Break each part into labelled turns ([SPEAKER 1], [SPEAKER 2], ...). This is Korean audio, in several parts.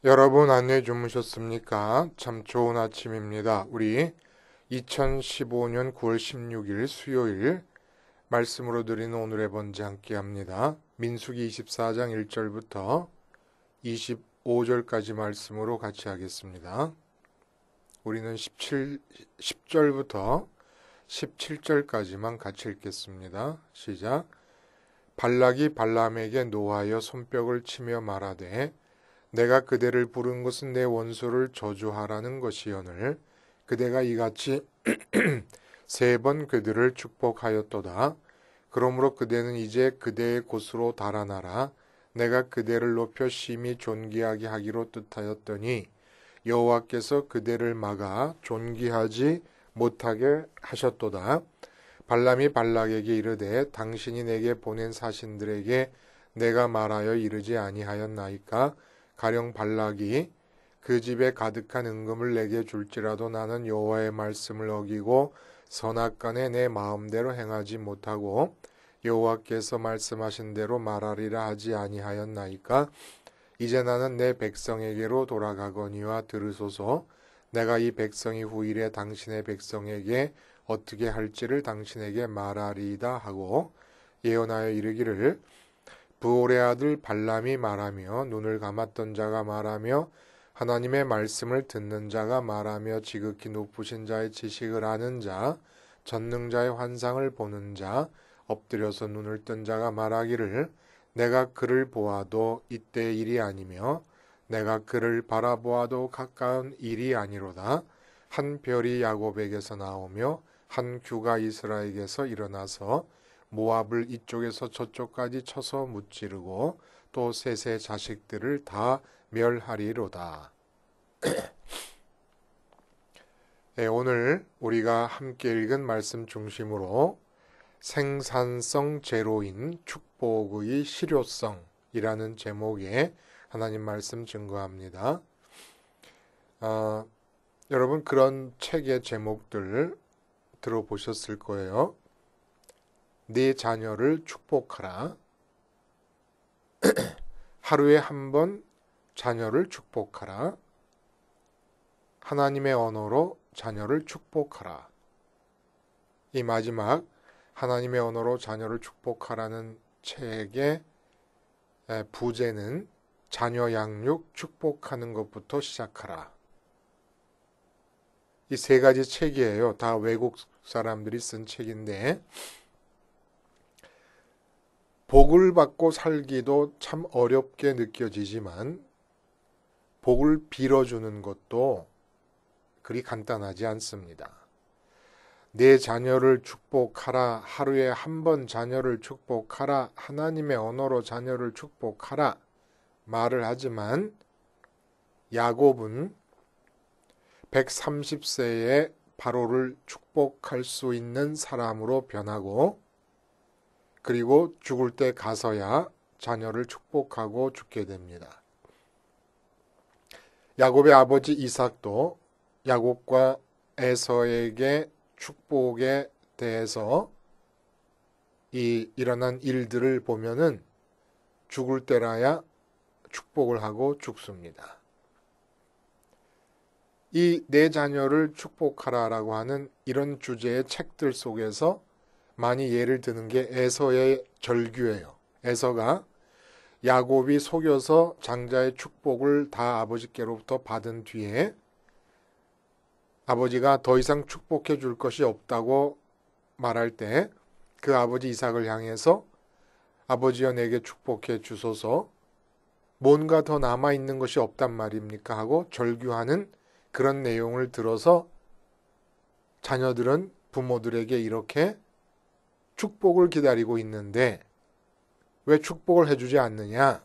[SPEAKER 1] 여러분 안내 주무셨습니까? 참 좋은 아침입니다. 우리 2015년 9월 16일 수요일 말씀으로 드리는 오늘의 번제 함께 합니다. 민수기 24장 1절부터 25절까지 말씀으로 같이 하겠습니다. 우리는 10절부터 17절까지만 같이 읽겠습니다. 시작. 발락이 발람에게 노하여 손뼉을 치며 말하되 내가 그대를 부른 것은 내 원수를 저주하라는 것이오늘 그대가 이같이 3번 그들을 축복하였도다. 그러므로 그대는 이제 그대의 곳으로 달아나라. 내가 그대를 높여 심히 존귀하게 하기로 뜻하였더니 여호와께서 그대를 막아 존귀하지 못하게 하셨도다. 발람이 발락에게 이르되 당신이 내게 보낸 사신들에게 내가 말하여 이르지 아니하였나이까? 가령 발락이 그 집에 가득한 은금을 내게 줄지라도 나는 여호와의 말씀을 어기고 선악간에 내 마음대로 행하지 못하고 여호와께서 말씀하신 대로 말하리라 하지 아니하였나이까? 이제 나는 내 백성에게로 돌아가거니와 들으소서. 내가 이 백성이 후일에 당신의 백성에게 어떻게 할지를 당신에게 말하리이다 하고 예언하여 이르기를 부올의 아들 발람이 말하며 눈을 감았던 자가 말하며 하나님의 말씀을 듣는 자가 말하며 지극히 높으신 자의 지식을 아는 자 전능자의 환상을 보는 자 엎드려서 눈을 뜬 자가 말하기를 내가 그를 보아도 이때의 일이 아니며 내가 그를 바라보아도 가까운 일이 아니로다. 한 별이 야곱에게서 나오며 한 규가 이스라엘에게서 일어나서 모압을 이쪽에서 저쪽까지 쳐서 무찌르고 또 셋의 자식들을 다 멸하리로다. 네, 오늘 우리가 함께 읽은 말씀 중심으로 생산성 제로인 축복의 실효성이라는 제목의 하나님 말씀 증거합니다. 여러분 그런 책의 제목들 들어보셨을 거예요. 네 자녀를 축복하라. 하루에 한 번 자녀를 축복하라. 하나님의 언어로 자녀를 축복하라. 이 마지막 하나님의 언어로 자녀를 축복하라는 책의 부제는 자녀 양육 축복하는 것부터 시작하라. 이 3가지 책이에요. 다 외국 사람들이 쓴 책인데 복을 받고 살기도 참 어렵게 느껴지지만 복을 빌어주는 것도 그리 간단하지 않습니다. 내 자녀를 축복하라. 하루에 한 번 자녀를 축복하라. 하나님의 언어로 자녀를 축복하라. 말을 하지만 야곱은 130세에 바로를 축복할 수 있는 사람으로 변하고 그리고 죽을 때 가서야 자녀를 축복하고 죽게 됩니다. 야곱의 아버지 이삭도 야곱과 에서에게 축복에 대해서 일어난 일들을 보면은 죽을 때라야 축복을 하고 죽습니다. 이 내 자녀를 축복하라라고 하는 이런 주제의 책들 속에서 많이 예를 드는 게 에서의 절규예요. 에서가 야곱이 속여서 장자의 축복을 다 아버지께로부터 받은 뒤에 아버지가 더 이상 축복해 줄 것이 없다고 말할 때 그 아버지 이삭을 향해서 아버지여 내게 축복해 주소서 뭔가 더 남아있는 것이 없단 말입니까 하고 절규하는 그런 내용을 들어서 자녀들은 부모들에게 이렇게 축복을 기다리고 있는데 왜 축복을 해주지 않느냐?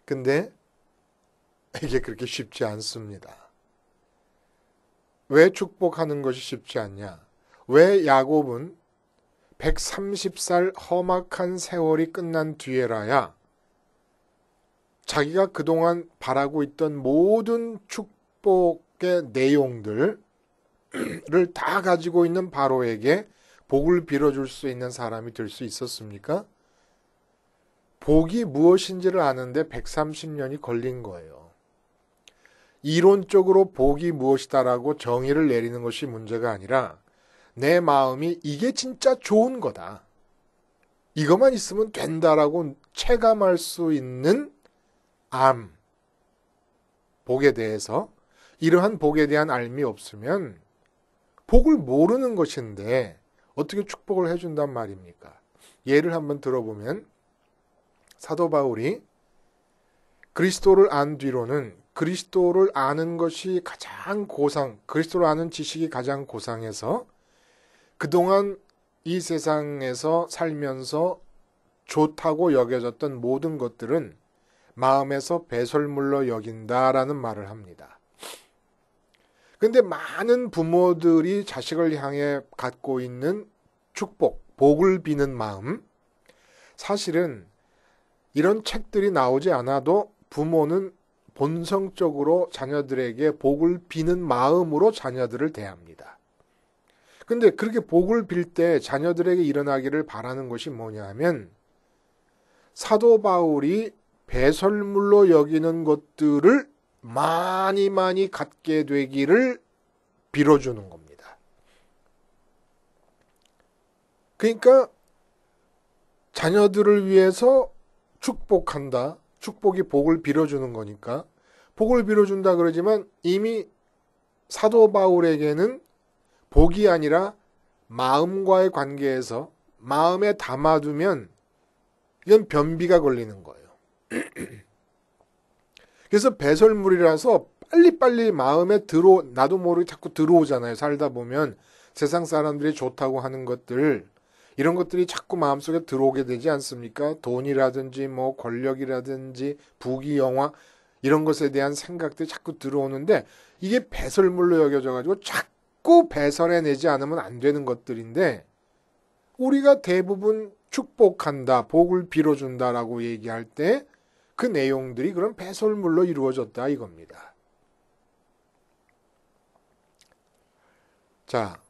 [SPEAKER 1] 근데 이게 그렇게 쉽지 않습니다. 왜 축복하는 것이 쉽지 않냐? 왜 야곱은 130살 험악한 세월이 끝난 뒤에라야 자기가 그동안 바라고 있던 모든 축복의 내용들을 다 가지고 있는 바로에게 복을 빌어줄 수 있는 사람이 될 수 있었습니까? 복이 무엇인지를 아는데 130년이 걸린 거예요. 이론적으로 복이 무엇이다라고 정의를 내리는 것이 문제가 아니라 내 마음이 이게 진짜 좋은 거다. 이것만 있으면 된다라고 체감할 수 있는 복에 대해서 이러한 복에 대한 알미 없으면 복을 모르는 것인데 어떻게 축복을 해준단 말입니까? 예를 한번 들어보면 사도 바울이 그리스도를 안 뒤로는 그리스도를 아는 것이 가장 그리스도를 아는 지식이 가장 고상해서 그동안 이 세상에서 살면서 좋다고 여겨졌던 모든 것들은 마음에서 배설물로 여긴다라는 말을 합니다. 근데 많은 부모들이 자식을 향해 갖고 있는 축복, 복을 비는 마음, 사실은 이런 책들이 나오지 않아도 부모는 본성적으로 자녀들에게 복을 비는 마음으로 자녀들을 대합니다. 근데 그렇게 복을 빌 때 자녀들에게 일어나기를 바라는 것이 뭐냐 하면 사도 바울이 배설물로 여기는 것들을 많이 갖게 되기를 빌어주는 겁니다. 그러니까 자녀들을 위해서 축복한다. 축복이 복을 빌어주는 거니까 복을 빌어준다 그러지만 이미 사도 바울에게는 복이 아니라 마음과의 관계에서 마음에 담아두면 이건 변비가 걸리는 거예요. 그래서 배설물이라서 빨리빨리 마음에 나도 모르게 자꾸 들어오잖아요. 살다 보면 세상 사람들이 좋다고 하는 것들, 이런 것들이 자꾸 마음속에 들어오게 되지 않습니까? 돈이라든지 뭐 권력이라든지 부귀 영화 이런 것에 대한 생각들이 자꾸 들어오는데 이게 배설물로 여겨져 가지고 자꾸 배설해내지 않으면 안 되는 것들인데 우리가 대부분 축복한다, 복을 빌어준다라고 얘기할 때 그 내용들이 그런 배설물로 이루어졌다 이겁니다. 자,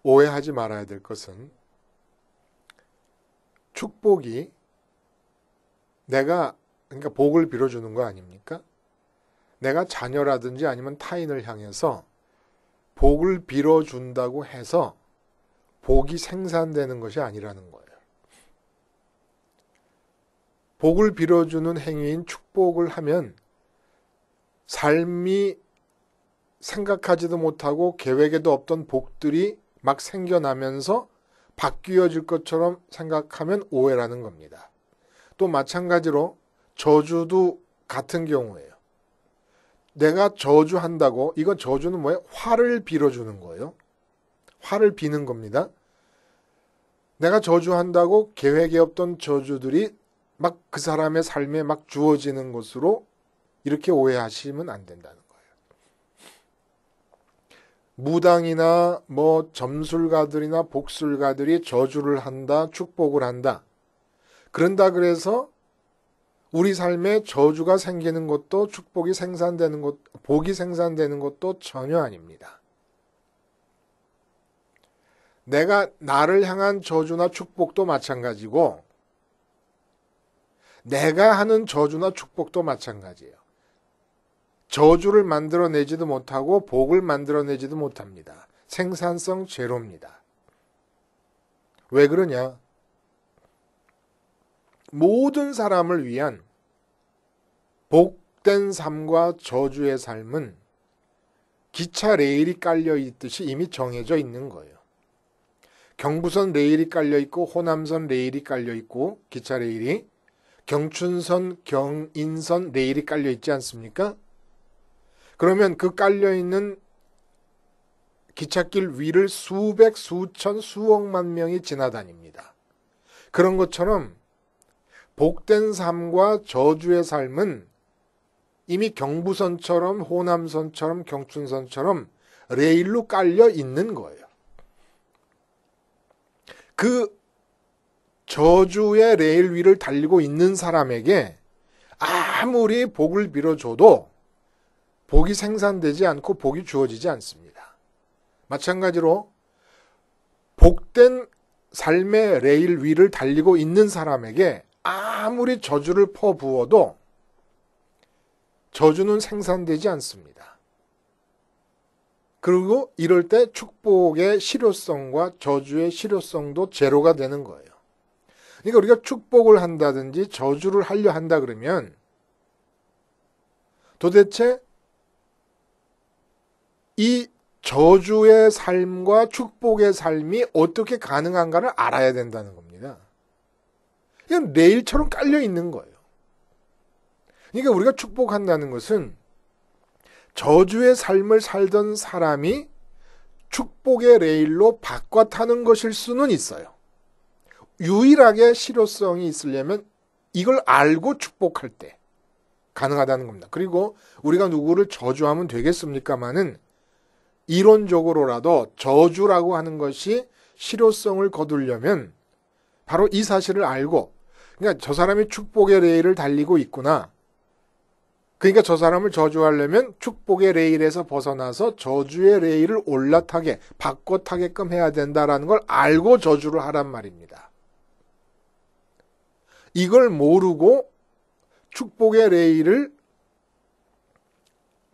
[SPEAKER 1] 오해하지 말아야 될 것은 축복이 그러니까 복을 빌어주는 거 아닙니까? 내가 자녀라든지 아니면 타인을 향해서 복을 빌어준다고 해서 복이 생산되는 것이 아니라는 거예요. 복을 빌어주는 행위인 축복을 하면 삶이 생각하지도 못하고 계획에도 없던 복들이 막 생겨나면서 바뀌어질 것처럼 생각하면 오해라는 겁니다. 또 마찬가지로 저주도 같은 경우예요. 내가 저주한다고, 이건 저주는 뭐예요? 화를 빌어주는 거예요. 화를 비는 겁니다. 내가 저주한다고 계획에 없던 저주들이 막 그 사람의 삶에 막 주어지는 것으로 이렇게 오해하시면 안 된다는 거예요. 무당이나 뭐 점술가들이나 복술가들이 저주를 한다, 축복을 한다. 그런다 그래서 우리 삶에 저주가 생기는 것도 축복이 생산되는 것, 복이 생산되는 것도 전혀 아닙니다. 내가 나를 향한 저주나 축복도 마찬가지고 내가 하는 저주나 축복도 마찬가지예요. 저주를 만들어내지도 못하고 복을 만들어내지도 못합니다. 생산성 제로입니다. 왜 그러냐? 모든 사람을 위한 복된 삶과 저주의 삶은 기차 레일이 깔려 있듯이 이미 정해져 있는 거예요. 경부선 레일이 깔려 있고 호남선 레일이 깔려 있고 기차 레일이 경춘선, 경인선 레일이 깔려 있지 않습니까? 그러면 그 깔려 있는 기찻길 위를 수백, 수천, 수억만 명이 지나다닙니다. 그런 것처럼 복된 삶과 저주의 삶은 이미 경부선처럼 호남선처럼 경춘선처럼 레일로 깔려 있는 거예요. 그 저주의 레일 위를 달리고 있는 사람에게 아무리 복을 빌어줘도 복이 생산되지 않고 복이 주어지지 않습니다. 마찬가지로 복된 삶의 레일 위를 달리고 있는 사람에게 아무리 저주를 퍼부어도 저주는 생산되지 않습니다. 그리고 이럴 때 축복의 실효성과 저주의 실효성도 제로가 되는 거예요. 그러니까 우리가 축복을 한다든지 저주를 하려 한다 그러면 도대체 이 저주의 삶과 축복의 삶이 어떻게 가능한가를 알아야 된다는 겁니다. 이건 레일처럼 깔려 있는 거예요. 그러니까 우리가 축복한다는 것은 저주의 삶을 살던 사람이 축복의 레일로 바꿔 타는 것일 수는 있어요. 유일하게 실효성이 있으려면 이걸 알고 축복할 때 가능하다는 겁니다. 그리고 우리가 누구를 저주하면 되겠습니까마는 이론적으로라도 저주라고 하는 것이 실효성을 거두려면 바로 이 사실을 알고, 그러니까 저 사람이 축복의 레일을 달리고 있구나. 그러니까 저 사람을 저주하려면 축복의 레일에서 벗어나서 저주의 레일을 올라타게, 바꿔 타게끔 해야 된다라는 걸 알고 저주를 하란 말입니다. 이걸 모르고 축복의 레일을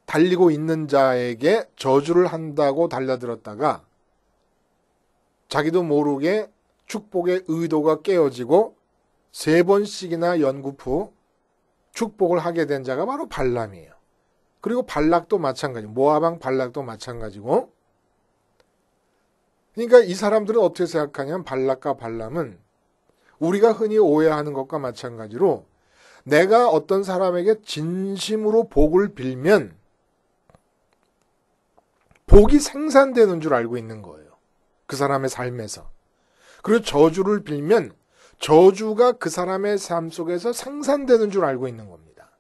[SPEAKER 1] 달리고 있는 자에게 저주를 한다고 달려들었다가 자기도 모르게 축복의 의도가 깨어지고 3번씩이나 연구 후 축복을 하게 된 자가 바로 발람이에요. 그리고 발락도 마찬가지, 모압왕 발락도 마찬가지고. 그러니까 이 사람들은 어떻게 생각하냐면 발락과 발람은 우리가 흔히 오해하는 것과 마찬가지로 내가 어떤 사람에게 진심으로 복을 빌면 복이 생산되는 줄 알고 있는 거예요. 그 사람의 삶에서. 그리고 저주를 빌면 저주가 그 사람의 삶 속에서 생산되는 줄 알고 있는 겁니다.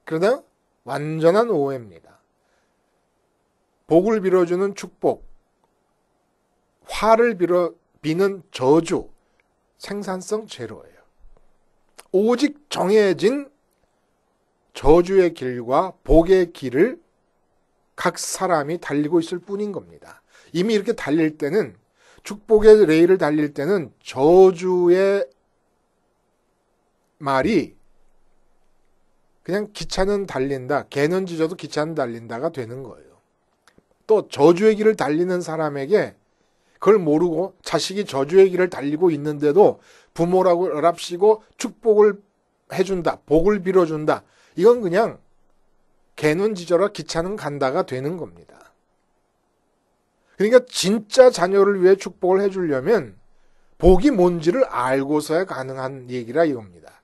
[SPEAKER 1] 그러나 완전한 오해입니다. 복을 빌어주는 축복, 화를 비는 저주, 생산성 제로예요. 오직 정해진 저주의 길과 복의 길을 각 사람이 달리고 있을 뿐인 겁니다. 이미 이렇게 달릴 때는, 축복의 레일을 달릴 때는 저주의 말이 그냥 기차는 달린다, 개는 짖어도 기차는 달린다가 되는 거예요. 또 저주의 길을 달리는 사람에게 그걸 모르고 자식이 저주의 길을 달리고 있는데도 부모라고 랍시고 축복을 해준다, 복을 빌어준다. 이건 그냥 개는 짖어라 기차는 간다가 되는 겁니다. 그러니까 진짜 자녀를 위해 축복을 해주려면 복이 뭔지를 알고서야 가능한 얘기라 이겁니다.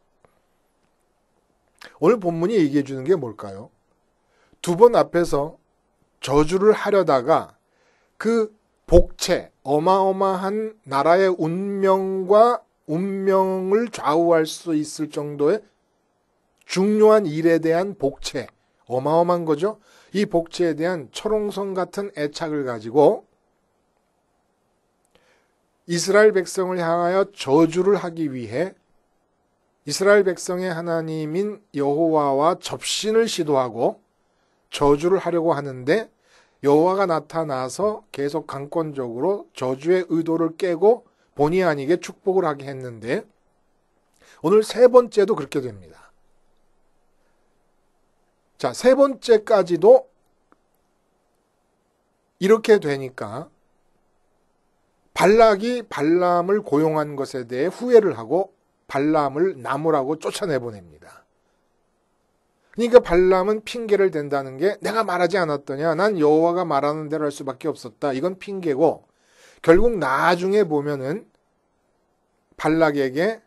[SPEAKER 1] 오늘 본문이 얘기해 주는 게 뭘까요? 2번 앞에서 저주를 하려다가 그 복체, 어마어마한 나라의 운명과 운명을 좌우할 수 있을 정도의 중요한 일에 대한 복체, 어마어마한 거죠. 이 복체에 대한 철옹성 같은 애착을 가지고 이스라엘 백성을 향하여 저주를 하기 위해 이스라엘 백성의 하나님인 여호와와 접신을 시도하고 저주를 하려고 하는데 여호와가 나타나서 계속 강권적으로 저주의 의도를 깨고 본의 아니게 축복을 하게 했는데 오늘 3번째도 그렇게 됩니다. 자, 3번째까지도 이렇게 되니까 발락이 발람을 고용한 것에 대해 후회를 하고 발람을 나무라고 쫓아내보냅니다. 그러니까 발람은 핑계를 댄다는 게 내가 말하지 않았더냐, 난 여호와가 말하는 대로 할 수밖에 없었다. 이건 핑계고 결국 나중에 보면은 발락에게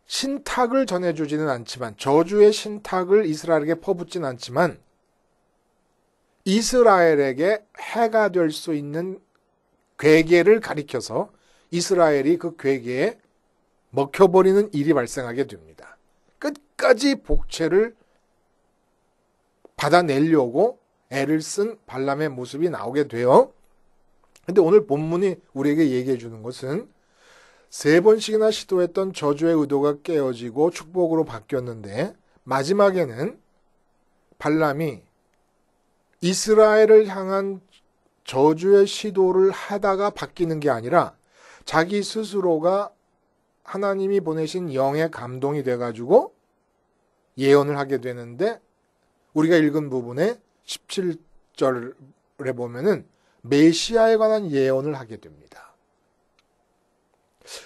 [SPEAKER 1] 신탁을 전해주지는 않지만 저주의 신탁을 이스라엘에게 퍼붓진 않지만 이스라엘에게 해가 될 수 있는 괴계를 가리켜서 이스라엘이 그 괴계에 먹혀버리는 일이 발생하게 됩니다. 끝까지 복체를 받아내려고 애를 쓴 발람의 모습이 나오게 돼요. 근데 오늘 본문이 우리에게 얘기해 주는 것은 3번씩이나 시도했던 저주의 의도가 깨어지고 축복으로 바뀌었는데 마지막에는 발람이 이스라엘을 향한 저주의 시도를 하다가 바뀌는 게 아니라 자기 스스로가 하나님이 보내신 영의 감동이 돼가지고 예언을 하게 되는데 우리가 읽은 부분에 17절에 보면은 메시아에 관한 예언을 하게 됩니다.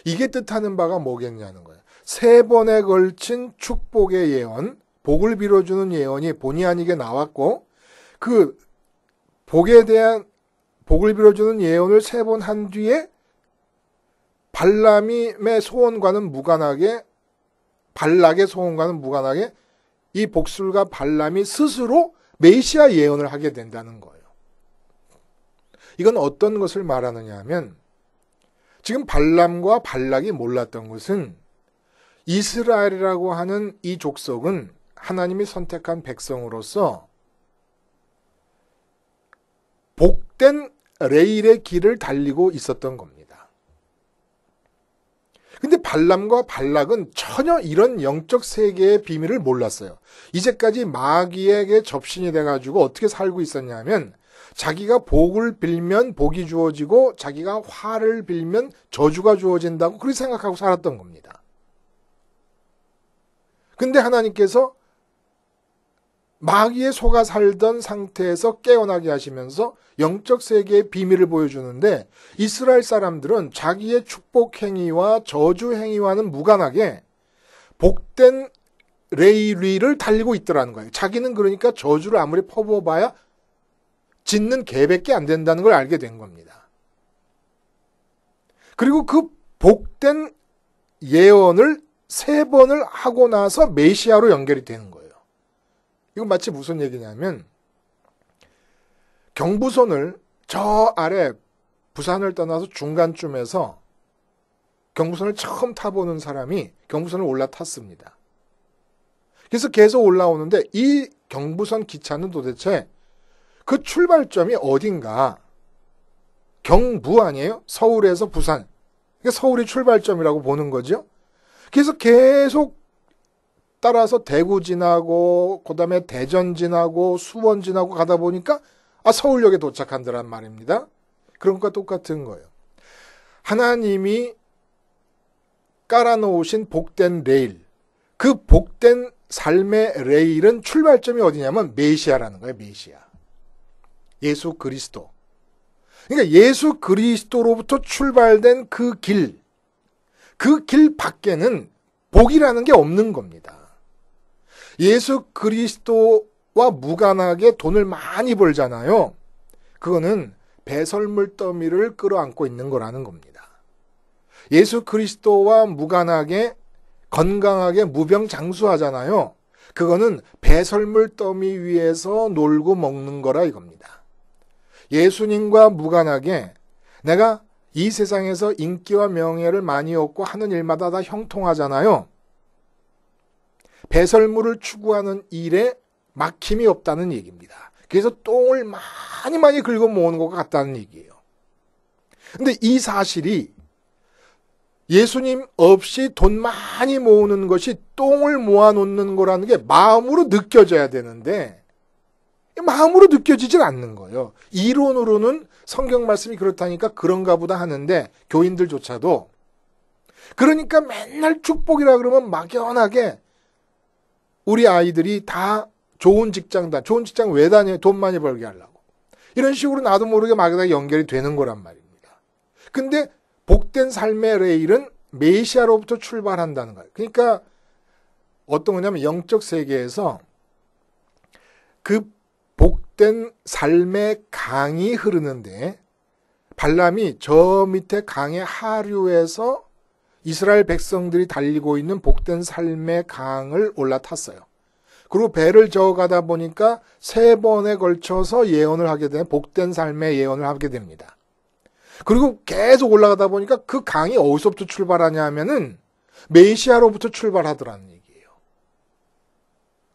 [SPEAKER 1] 이게 뜻하는 바가 뭐겠냐는 거예요. 3번에 걸친 축복의 예언, 복을 빌어주는 예언이 본의 아니게 나왔고 그 복에 대한 복을 빌어주는 예언을 3번 한 뒤에 발람의 소원과는 무관하게 발락의 소원과는 무관하게 이 복술가 발람이 스스로 메시아 예언을 하게 된다는 거예요. 이건 어떤 것을 말하느냐 하면 지금 발람과 발락이 몰랐던 것은 이스라엘이라고 하는 이 족속은 하나님이 선택한 백성으로서 복된 레일의 길을 달리고 있었던 겁니다. 근데 발람과 발락은 전혀 이런 영적 세계의 비밀을 몰랐어요. 이제까지 마귀에게 접신이 돼가지고 어떻게 살고 있었냐면 자기가 복을 빌면 복이 주어지고 자기가 화를 빌면 저주가 주어진다고 그렇게 생각하고 살았던 겁니다. 근데 하나님께서 마귀에 속아 살던 상태에서 깨어나게 하시면서 영적 세계의 비밀을 보여주는데 이스라엘 사람들은 자기의 축복 행위와 저주 행위와는 무관하게 복된 레일을 달리고 있더라는 거예요. 자기는 그러니까 저주를 아무리 퍼부어봐야 짓는 개밖에 안 된다는 걸 알게 된 겁니다. 그리고 그 복된 예언을 3번을 하고 나서 메시아로 연결이 되는 거예요. 이건 마치 무슨 얘기냐면 경부선을 저 아래 부산을 떠나서 중간쯤에서 경부선을 처음 타보는 사람이 경부선을 올라탔습니다. 그래서 계속 올라오는데 이 경부선 기차는 도대체 그 출발점이 어딘가 경부 아니에요? 서울에서 부산. 그러니까 서울이 출발점이라고 보는 거죠. 그래서 계속 따라서 대구 지나고 그다음에 대전 지나고 수원 지나고 가다 보니까 서울역에 도착한다란 말입니다. 그런 것과 똑같은 거예요. 하나님이 깔아놓으신 복된 레일, 그 복된 삶의 레일은 출발점이 어디냐면 메시아라는 거예요. 메시아. 예수 그리스도. 그러니까 예수 그리스도로부터 출발된 그 길 밖에는 복이라는 게 없는 겁니다. 예수 그리스도와 무관하게 돈을 많이 벌잖아요. 그거는 배설물 더미를 끌어안고 있는 거라는 겁니다. 예수 그리스도와 무관하게 건강하게 무병장수하잖아요. 그거는 배설물 더미 위에서 놀고 먹는 거라 이겁니다. 예수님과 무관하게 내가 이 세상에서 인기와 명예를 많이 얻고 하는 일마다 다 형통하잖아요. 배설물을 추구하는 일에 막힘이 없다는 얘기입니다. 그래서 똥을 많이 긁어 모으는 것 같다는 얘기예요. 근데 이 사실이 예수님 없이 돈 많이 모으는 것이 똥을 모아놓는 거라는 게 마음으로 느껴져야 되는데 마음으로 느껴지질 않는 거예요. 이론으로는 성경 말씀이 그렇다니까 그런가 보다 하는데 교인들조차도 그러니까 맨날 축복이라 그러면 막연하게 우리 아이들이 다 좋은 직장 왜 다녀요? 돈 많이 벌게 하려고. 이런 식으로 나도 모르게 막연하게 연결이 되는 거란 말입니다. 근데 복된 삶의 레일은 메시아로부터 출발한다는 거예요. 그러니까 어떤 거냐면 영적 세계에서 그 복된 삶의 강이 흐르는데 발람이 저 밑에 강의 하류에서 이스라엘 백성들이 달리고 있는 복된 삶의 강을 올라탔어요. 그리고 배를 저어가다 보니까 3번에 걸쳐서 예언을 하게 되는 복된 삶의 예언을 하게 됩니다. 그리고 계속 올라가다 보니까 그 강이 어디서부터 출발하냐 하면은 메시아로부터 출발하더라는 얘기예요.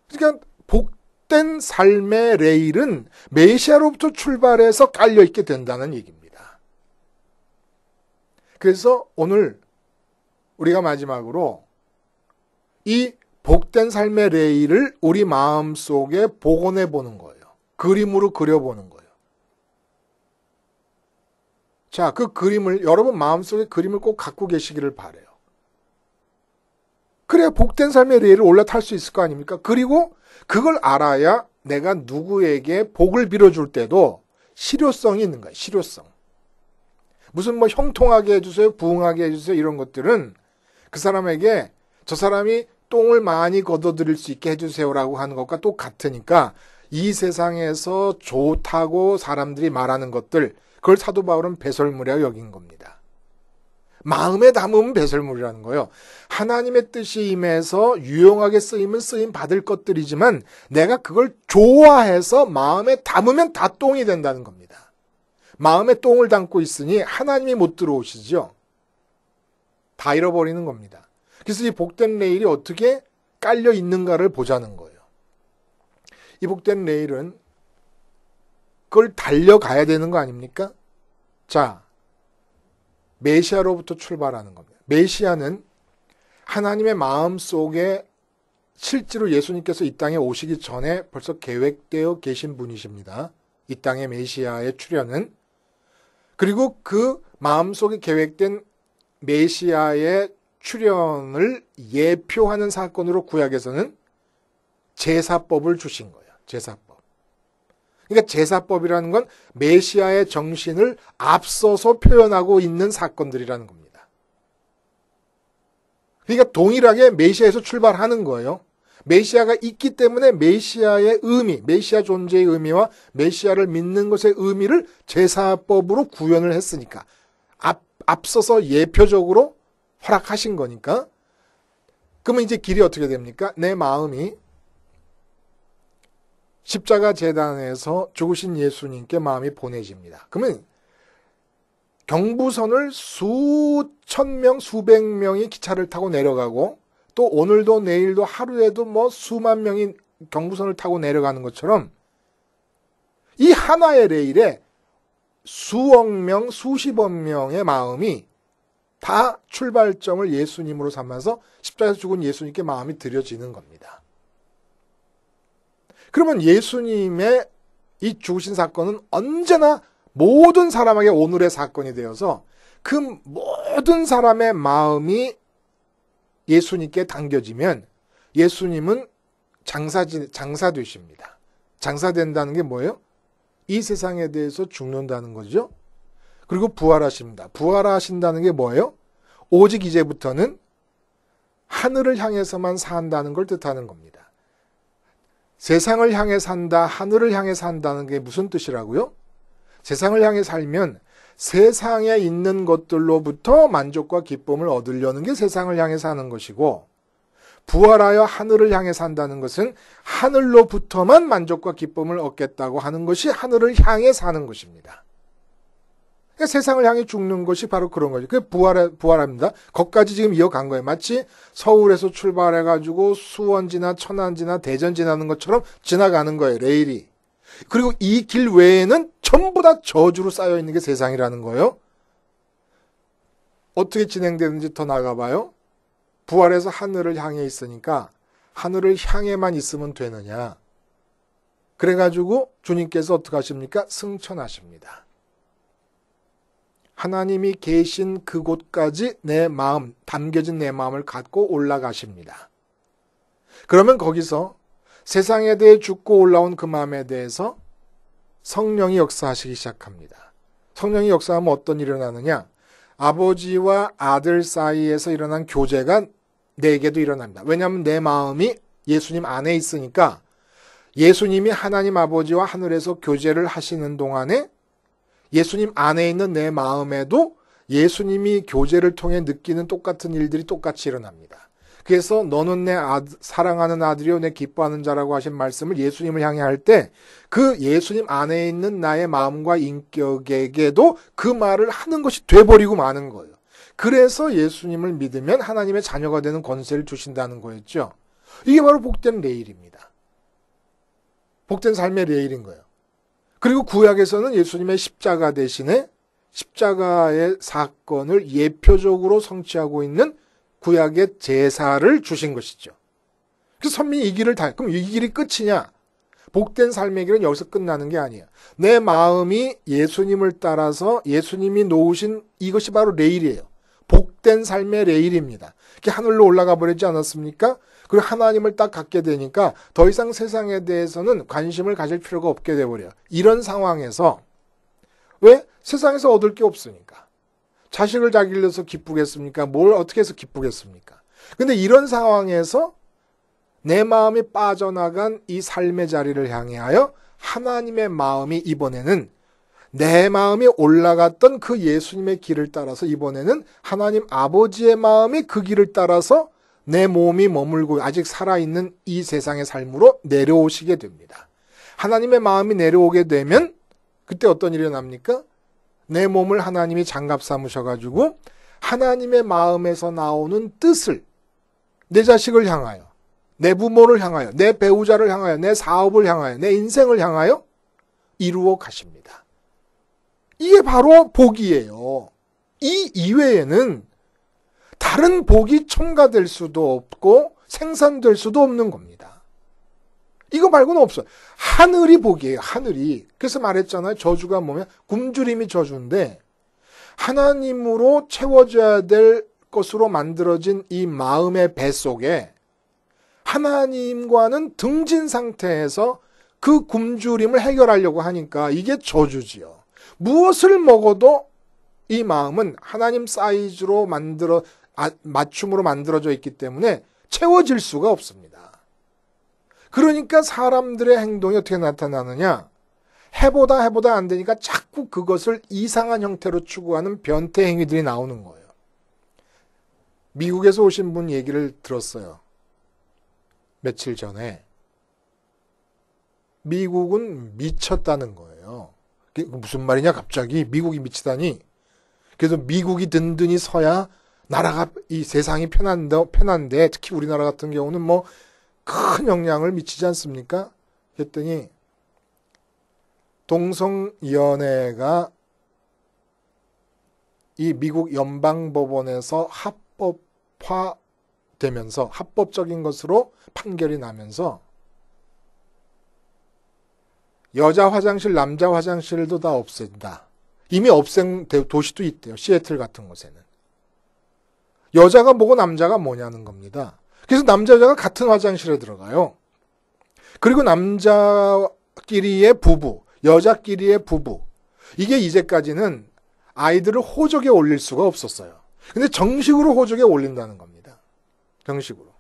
[SPEAKER 1] 그러니까 복된 삶의 레일은 메시아로부터 출발해서 깔려있게 된다는 얘기입니다. 그래서 오늘 우리가 마지막으로 이 복된 삶의 레일을 우리 마음속에 복원해 보는 거예요. 그림으로 그려보는 거예요. 자, 그 그림을 여러분 마음속에 그림을 꼭 갖고 계시기를 바라요. 그래야 복된 삶의 레일을 올라탈 수 있을 거 아닙니까? 그리고 그걸 알아야 내가 누구에게 복을 빌어줄 때도 실효성이 있는 거예요. 실효성. 무슨 뭐 형통하게 해주세요, 부흥하게 해주세요 이런 것들은 그 사람에게 저 사람이 똥을 많이 걷어들일 수 있게 해주세요라고 하는 것과 똑같으니까 이 세상에서 좋다고 사람들이 말하는 것들, 그걸 사도 바울은 배설물이라고 여긴 겁니다. 마음에 담으면 배설물이라는 거예요. 하나님의 뜻이 임해서 유용하게 쓰이면 쓰임 받을 것들이지만 내가 그걸 좋아해서 마음에 담으면 다 똥이 된다는 겁니다. 마음에 똥을 담고 있으니 하나님이 못 들어오시죠. 다 잃어버리는 겁니다. 그래서 이 복된 레일이 어떻게 깔려 있는가를 보자는 거예요. 이 복된 레일은 그걸 달려가야 되는 거 아닙니까? 자, 메시아로부터 출발하는 겁니다. 메시아는 하나님의 마음 속에 실제로 예수님께서 이 땅에 오시기 전에 벌써 계획되어 계신 분이십니다. 이 땅의 메시아의 출현은. 그리고 그 마음속에 계획된 메시아의 출현을 예표하는 사건으로 구약에서는 제사법을 주신 거예요. 제사법. 그러니까 제사법이라는 건 메시아의 정신을 앞서서 표현하고 있는 사건들이라는 겁니다. 그러니까 동일하게 메시아에서 출발하는 거예요. 메시아가 있기 때문에 메시아의 의미, 메시아 존재의 의미와 메시아를 믿는 것의 의미를 제사법으로 구현을 했으니까 앞서서 예표적으로 허락하신 거니까. 그러면 이제 길이 어떻게 됩니까? 내 마음이 십자가 제단에서 죽으신 예수님께 마음이 보내집니다. 그러면 경부선을 수천 명, 수백 명이 기차를 타고 내려가고 또 오늘도 내일도 하루에도 뭐 수만 명이 경부선을 타고 내려가는 것처럼 이 하나의 레일에 수억 명, 수십억 명의 마음이 다 출발점을 예수님으로 삼아서 십자가에서 죽은 예수님께 마음이 들여지는 겁니다. 그러면 예수님의 이 죽으신 사건은 언제나 모든 사람에게 오늘의 사건이 되어서 그 모든 사람의 마음이 예수님께 당겨지면 예수님은 장사되십니다. 장사된다는 게 뭐예요? 이 세상에 대해서 죽는다는 거죠. 그리고 부활하십니다. 부활하신다는 게 뭐예요? 오직 이제부터는 하늘을 향해서만 산다는 걸 뜻하는 겁니다. 세상을 향해 산다, 하늘을 향해 산다는 게 무슨 뜻이라고요? 세상을 향해 살면 세상에 있는 것들로부터 만족과 기쁨을 얻으려는 게 세상을 향해 사는 것이고, 부활하여 하늘을 향해 산다는 것은 하늘로부터만 만족과 기쁨을 얻겠다고 하는 것이 하늘을 향해 사는 것입니다. 그러니까 세상을 향해 죽는 것이 바로 그런 거죠. 그게 부활합니다. 거기까지 지금 이어간 거예요. 마치 서울에서 출발해가지고 수원 지나 천안 지나 대전 지나는 것처럼 지나가는 거예요. 레일이. 그리고 이 길 외에는 전부 다 저주로 쌓여 있는 게 세상이라는 거예요. 어떻게 진행되는지 더 나가봐요. 부활해서 하늘을 향해 있으니까 하늘을 향해만 있으면 되느냐. 그래가지고 주님께서 어떻게 하십니까? 승천하십니다. 하나님이 계신 그곳까지 내 마음, 담겨진 내 마음을 갖고 올라가십니다. 그러면 거기서 세상에 대해 죽고 올라온 그 마음에 대해서 성령이 역사하시기 시작합니다. 성령이 역사하면 어떤 일이 일어나느냐? 아버지와 아들 사이에서 일어난 교제가 내게도 일어납니다. 왜냐하면 내 마음이 예수님 안에 있으니까 예수님이 하나님 아버지와 하늘에서 교제를 하시는 동안에 예수님 안에 있는 내 마음에도 예수님이 교제를 통해 느끼는 똑같은 일들이 똑같이 일어납니다. 그래서 너는 내 사랑하는 아들이요 내 기뻐하는 자라고 하신 말씀을 예수님을 향해 할 때 그 예수님 안에 있는 나의 마음과 인격에게도 그 말을 하는 것이 돼버리고 마는 거예요. 그래서 예수님을 믿으면 하나님의 자녀가 되는 권세를 주신다는 거였죠. 이게 바로 복된 레일입니다. 복된 삶의 레일인 거예요. 그리고 구약에서는 예수님의 십자가 대신에 십자가의 사건을 예표적으로 성취하고 있는 구약의 제사를 주신 것이죠. 그래서 선민이 이 길을 그럼 이 길이 끝이냐? 복된 삶의 길은 여기서 끝나는 게 아니에요. 내 마음이 예수님을 따라서 예수님이 놓으신 이것이 바로 레일이에요. 복된 삶의 레일입니다. 이렇게 하늘로 올라가 버리지 않았습니까? 그리고 하나님을 딱 갖게 되니까 더 이상 세상에 대해서는 관심을 가질 필요가 없게 돼버려요. 이런 상황에서 왜? 세상에서 얻을 게 없으니까. 자식을 잘 길러서 기쁘겠습니까? 뭘 어떻게 해서 기쁘겠습니까? 근데 이런 상황에서 내 마음이 빠져나간 이 삶의 자리를 향하여 하나님의 마음이 이번에는 내 마음이 올라갔던 그 예수님의 길을 따라서 이번에는 하나님 아버지의 마음이 그 길을 따라서 내 몸이 머물고 아직 살아있는 이 세상의 삶으로 내려오시게 됩니다. 하나님의 마음이 내려오게 되면 그때 어떤 일이 일어납니까? 내 몸을 하나님이 장갑 삼으셔가지고 하나님의 마음에서 나오는 뜻을 내 자식을 향하여, 내 부모를 향하여, 내 배우자를 향하여, 내 사업을 향하여, 내 인생을 향하여 이루어 가십니다. 이게 바로 복이에요. 이 이외에는 다른 복이 첨가될 수도 없고 생산될 수도 없는 겁니다. 이거 말고는 없어요. 하늘이 복이에요. 하늘이. 그래서 말했잖아요. 저주가 뭐냐? 굶주림이 저주인데 하나님으로 채워져야 될 것으로 만들어진 이 마음의 뱃속에 하나님과는 등진 상태에서 그 굶주림을 해결하려고 하니까 이게 저주지요. 무엇을 먹어도 이 마음은 하나님 사이즈로 맞춤으로 만들어져 있기 때문에 채워질 수가 없습니다. 그러니까 사람들의 행동이 어떻게 나타나느냐? 해보다 안 되니까 자꾸 그것을 이상한 형태로 추구하는 변태 행위들이 나오는 거예요. 미국에서 오신 분 얘기를 들었어요. 며칠 전에. 미국은 미쳤다는 거예요. 그게 무슨 말이냐 갑자기 미국이 미치다니. 그래서 미국이 든든히 서야 나라가 이 세상이 편한데 특히 우리나라 같은 경우는 뭐 큰 영향을 미치지 않습니까? 그랬더니 동성연애가 이 미국 연방법원에서 합법화되면서 합법적인 것으로 판결이 나면서 여자 화장실, 남자 화장실도 다 없앤다. 이미 없앤 도시도 있대요. 시애틀 같은 곳에는. 여자가 뭐고 남자가 뭐냐는 겁니다. 그래서 남자 여자가 같은 화장실에 들어가요. 그리고 남자끼리의 부부, 여자끼리의 부부. 이게 이제까지는 아이들을 호적에 올릴 수가 없었어요. 근데 정식으로 호적에 올린다는 겁니다. 정식으로.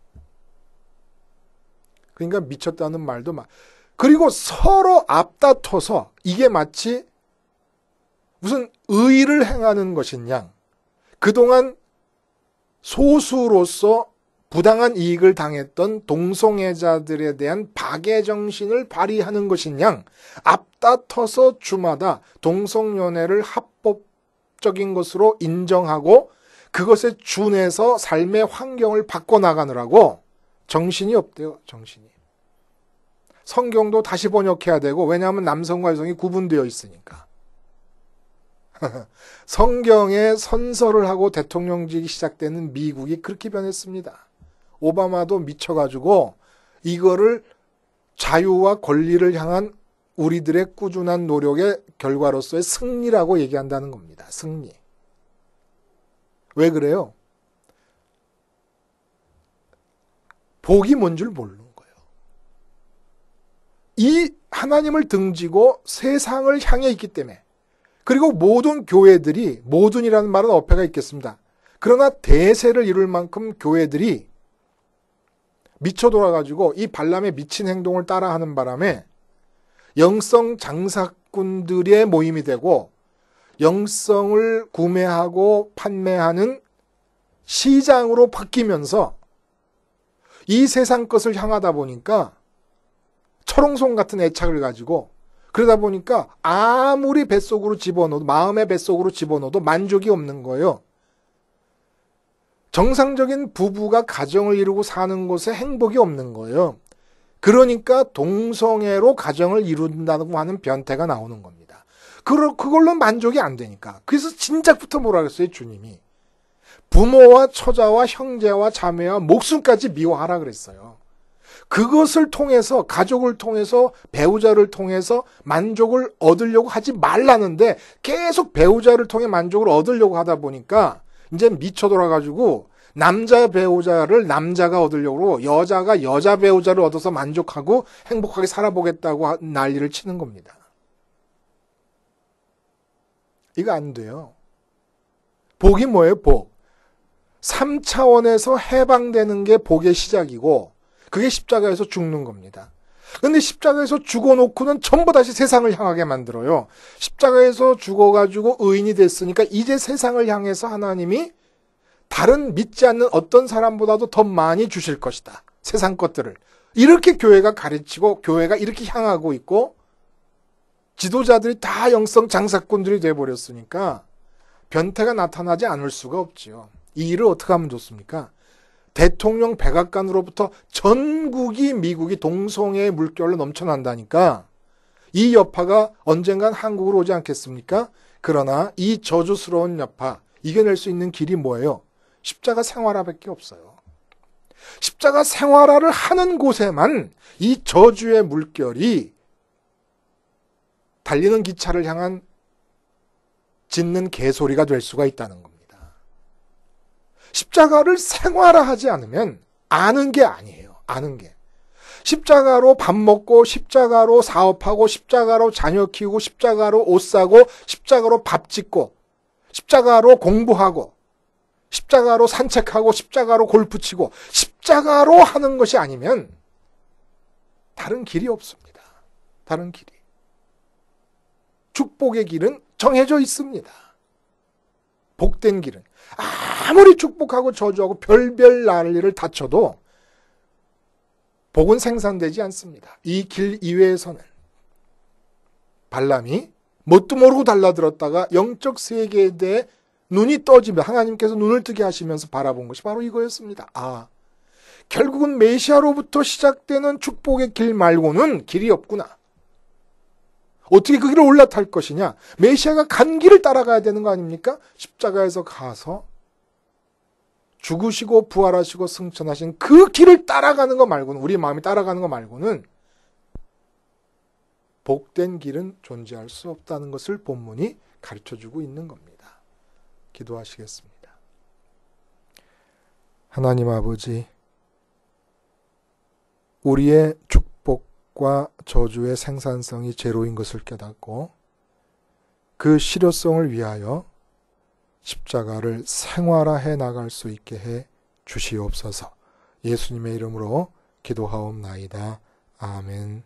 [SPEAKER 1] 그러니까 미쳤다는 말도 그리고 서로 앞다퉈서 이게 마치 무슨 의의를 행하는 것인 양, 그동안 소수로서 부당한 이익을 당했던 동성애자들에 대한 박애정신을 발휘하는 것인 양 앞다퉈서 주마다 동성연애를 합법적인 것으로 인정하고 그것에 준해서 삶의 환경을 바꿔나가느라고 정신이 없대요. 정신이. 성경도 다시 번역해야 되고 왜냐하면 남성과 여성이 구분되어 있으니까. 성경에 선서를 하고 대통령직이 시작되는 미국이 그렇게 변했습니다. 오바마도 미쳐가지고 이거를 자유와 권리를 향한 우리들의 꾸준한 노력의 결과로서의 승리라고 얘기한다는 겁니다. 승리. 왜 그래요? 복이 뭔 줄 모르는 거예요. 이 하나님을 등지고 세상을 향해 있기 때문에 그리고 모든 교회들이 모든이라는 말은 어폐가 있겠습니다. 그러나 대세를 이룰 만큼 교회들이 미쳐 돌아가지고 이 발람의 미친 행동을 따라하는 바람에 영성 장사꾼들의 모임이 되고 영성을 구매하고 판매하는 시장으로 바뀌면서 이 세상 것을 향하다 보니까 철옹성 같은 애착을 가지고 그러다 보니까 아무리 뱃속으로 집어넣어도 마음의 뱃속으로 집어넣어도 만족이 없는 거예요. 정상적인 부부가 가정을 이루고 사는 곳에 행복이 없는 거예요. 그러니까 동성애로 가정을 이룬다고 하는 변태가 나오는 겁니다. 그걸로 만족이 안 되니까. 그래서 진작부터 뭐라 그랬어요, 주님이. 부모와 처자와 형제와 자매와 목숨까지 미워하라 그랬어요. 그것을 통해서 가족을 통해서 배우자를 통해서 만족을 얻으려고 하지 말라는데 계속 배우자를 통해 만족을 얻으려고 하다 보니까 이제 미쳐 돌아가지고 남자 배우자를 남자가 얻으려고 여자가 여자 배우자를 얻어서 만족하고 행복하게 살아보겠다고 난리를 치는 겁니다. 이거 안 돼요. 복이 뭐예요? 복. 3차원에서 해방되는 게 복의 시작이고 그게 십자가에서 죽는 겁니다. 근데 십자가에서 죽어놓고는 전부 다시 세상을 향하게 만들어요. 십자가에서 죽어가지고 의인이 됐으니까 이제 세상을 향해서 하나님이 다른 믿지 않는 어떤 사람보다도 더 많이 주실 것이다. 세상 것들을. 이렇게 교회가 가르치고 교회가 이렇게 향하고 있고 지도자들이 다 영성 장사꾼들이 돼버렸으니까 변태가 나타나지 않을 수가 없지요. 이 일을 어떻게 하면 좋습니까? 대통령 백악관으로부터 전국이 미국이 동성애의 물결로 넘쳐난다니까 이 여파가 언젠간 한국으로 오지 않겠습니까? 그러나 이 저주스러운 여파 이겨낼 수 있는 길이 뭐예요? 십자가 생활화밖에 없어요. 십자가 생활화를 하는 곳에만 이 저주의 물결이 달리는 기차를 향한 짖는 개소리가 될 수가 있다는 겁니다. 십자가를 생활화하지 않으면 아는 게 아니에요. 아는 게. 십자가로 밥 먹고 십자가로 사업하고 십자가로 자녀 키우고 십자가로 옷 사고 십자가로 밥 짓고 십자가로 공부하고 십자가로 산책하고 십자가로 골프 치고 십자가로 하는 것이 아니면 다른 길이 없습니다. 다른 길이. 축복의 길은 정해져 있습니다. 복된 길은 아무리 축복하고 저주하고 별별 난리를 다쳐도 복은 생산되지 않습니다. 이 길 이외에서는 발람이 뭣도 모르고 달라들었다가 영적 세계에 대해 눈이 떠지며 하나님께서 눈을 뜨게 하시면서 바라본 것이 바로 이거였습니다. 아, 결국은 메시아로부터 시작되는 축복의 길 말고는 길이 없구나. 어떻게 그 길을 올라탈 것이냐? 메시아가 간 길을 따라가야 되는 거 아닙니까? 십자가에서 가서 죽으시고 부활하시고 승천하신 그 길을 따라가는 거 말고는 우리 마음이 따라가는 거 말고는 복된 길은 존재할 수 없다는 것을 본문이 가르쳐주고 있는 겁니다. 기도하시겠습니다. 하나님 아버지, 우리의 축복과 저주의 생산성이 제로인 것을 깨닫고 그 실효성을 위하여 십자가를 생활화해 나갈 수 있게 해 주시옵소서. 예수님의 이름으로 기도하옵나이다. 아멘.